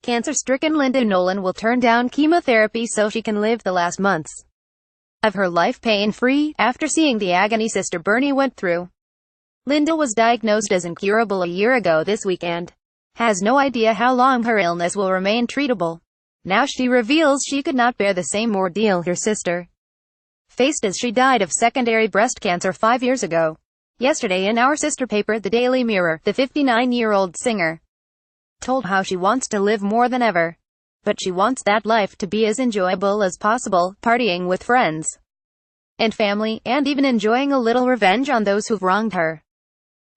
Cancer-stricken Linda Nolan will turn down chemotherapy so she can live the last months of her life pain-free, after seeing the agony sister Bernie went through. Linda was diagnosed as incurable a year ago this weekend. Has no idea how long her illness will remain treatable. Now she reveals she could not bear the same ordeal her sister faced as she died of secondary breast cancer 5 years ago. Yesterday in our sister paper The Daily Mirror, the 59-year-old singer told how she wants to live more than ever. But she wants that life to be as enjoyable as possible, partying with friends and family, and even enjoying a little revenge on those who've wronged her.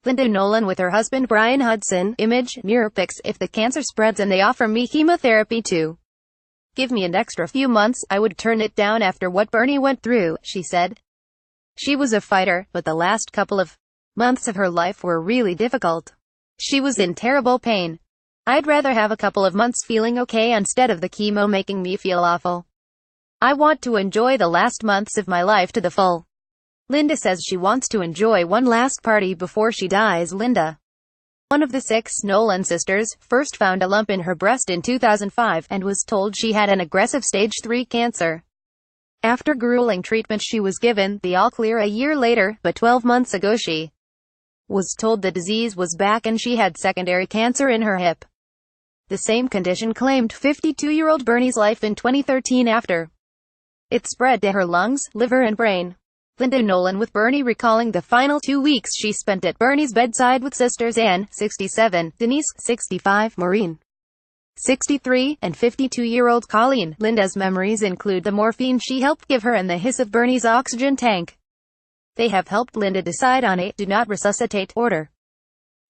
Linda Nolan with her husband Brian Hudson, image, mirror pics. If the cancer spreads and they offer me chemotherapy to give me an extra few months, I would turn it down after what Bernie went through, she said. She was a fighter, but the last couple of months of her life were really difficult. She was in terrible pain. I'd rather have a couple of months feeling okay instead of the chemo making me feel awful. I want to enjoy the last months of my life to the full. Linda says she wants to enjoy one last party before she dies. Linda, one of the 6 Nolan sisters, first found a lump in her breast in 2005, and was told she had an aggressive stage 3 cancer. After grueling treatment she was given the all-clear a year later, but 12 months ago she was told the disease was back and she had secondary cancer in her hip. The same condition claimed 52-year-old Bernie's life in 2013 after it spread to her lungs, liver and brain. Linda Nolan with Bernie recalling the final 2 weeks she spent at Bernie's bedside with sisters Anne, 67, Denise, 65, Maureen, 63, and 52-year-old Colleen. Linda's memories include the morphine she helped give her and the hiss of Bernie's oxygen tank. They have helped Linda decide on a "do not resuscitate" order,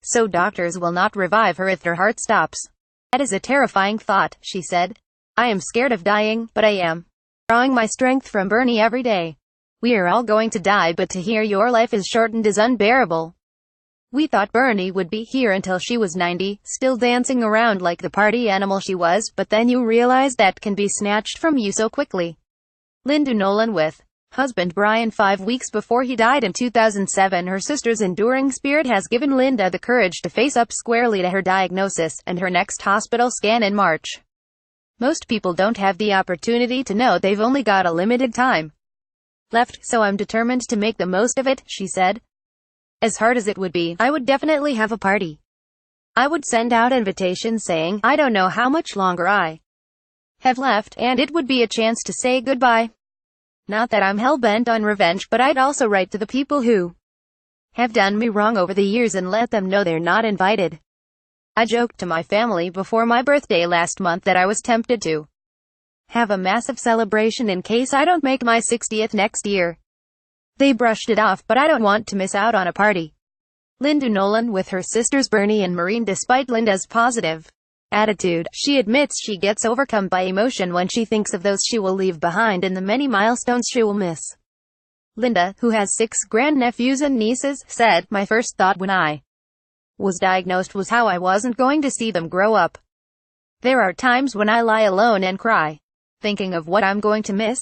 so doctors will not revive her if her heart stops. That is a terrifying thought, she said. I am scared of dying, but I am drawing my strength from Bernie every day. We are all going to die, but to hear your life is shortened is unbearable. We thought Bernie would be here until she was 90, still dancing around like the party animal she was, but then you realize that can be snatched from you so quickly. Linda Nolan with husband Brian. 5 weeks before he died in 2007, her sister's enduring spirit has given Linda the courage to face up squarely to her diagnosis and her next hospital scan in March. Most people don't have the opportunity to know they've only got a limited time left, so I'm determined to make the most of it, she said. As hard as it would be, I would definitely have a party. I would send out invitations saying, I don't know how much longer I have left, and it would be a chance to say goodbye. Not that I'm hell-bent on revenge, but I'd also write to the people who have done me wrong over the years and let them know they're not invited. I joked to my family before my birthday last month that I was tempted to have a massive celebration in case I don't make my 60th next year. They brushed it off, but I don't want to miss out on a party. Linda Nolan with her sisters Bernie and Maureen. Despite Linda's positive attitude, she admits she gets overcome by emotion when she thinks of those she will leave behind and the many milestones she will miss. Linda, who has 6 grandnephews and nieces, said, My first thought when I was diagnosed was how I wasn't going to see them grow up. There are times when I lie alone and cry, thinking of what I'm going to miss.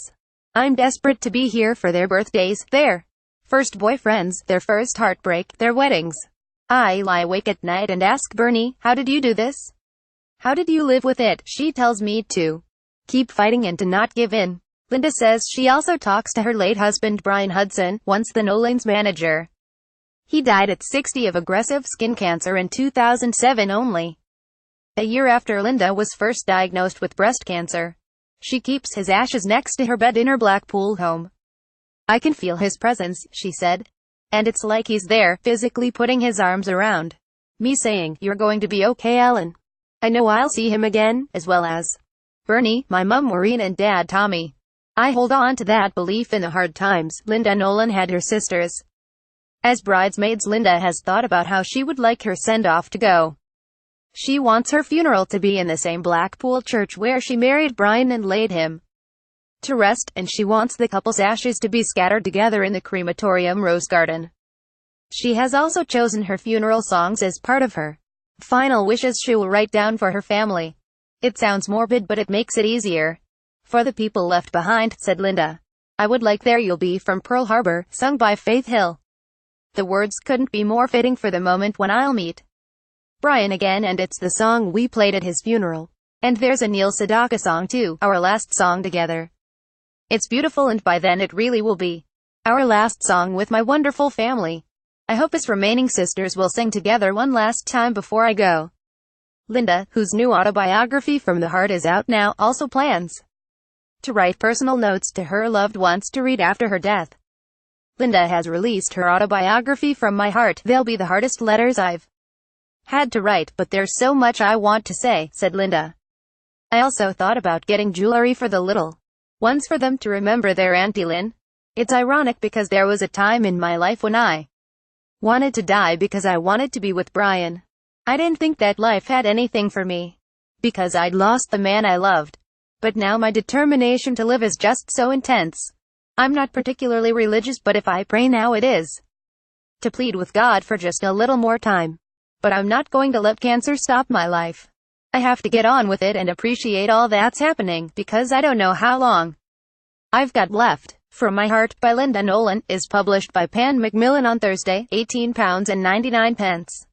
I'm desperate to be here for their birthdays, their first boyfriends, their first heartbreak, their weddings. I lie awake at night and ask Bernie, how did you do this? How did you live with it? She tells me to keep fighting and to not give in. Linda says she also talks to her late husband Brian Hudson, once the Nolans' manager. He died at 60 of aggressive skin cancer in 2007, only a year after Linda was first diagnosed with breast cancer. She keeps his ashes next to her bed in her Blackpool home. I can feel his presence, she said. And it's like he's there, physically putting his arms around me saying, you're going to be okay, Ellen. I know I'll see him again, as well as Bernie, my mum Maureen and dad Tommy. I hold on to that belief in the hard times. Linda Nolan had her sisters as bridesmaids. Linda has thought about how she would like her send-off to go. She wants her funeral to be in the same Blackpool church where she married Brian and laid him to rest, and she wants the couple's ashes to be scattered together in the crematorium rose garden. She has also chosen her funeral songs as part of her final wishes she will write down for her family. It sounds morbid, but it makes it easier for the people left behind, said Linda. I would like There You'll Be from Pearl Harbor, sung by Faith Hill. The words couldn't be more fitting for the moment when I'll meet Brian again, and it's the song we played at his funeral. And there's a Neil Sedaka song too, our last song together. It's beautiful, and by then it really will be our last song with my wonderful family. I hope us remaining sisters will sing together one last time before I go. Linda, whose new autobiography From the Heart is out now, also plans to write personal notes to her loved ones to read after her death. Linda has released her autobiography From My Heart. They'll be the hardest letters I've had to write, but there's so much I want to say, said Linda. I also thought about getting jewelry for the little ones for them to remember their Auntie Lynn. It's ironic because there was a time in my life when I wanted to die because I wanted to be with Brian. I didn't think that life had anything for me, because I'd lost the man I loved. But now my determination to live is just so intense. I'm not particularly religious, but if I pray now, it is to plead with God for just a little more time. But I'm not going to let cancer stop my life. I have to get on with it and appreciate all that's happening, because I don't know how long I've got left. From My Heart by Linda Nolan is published by Pan Macmillan on Thursday, £18.99.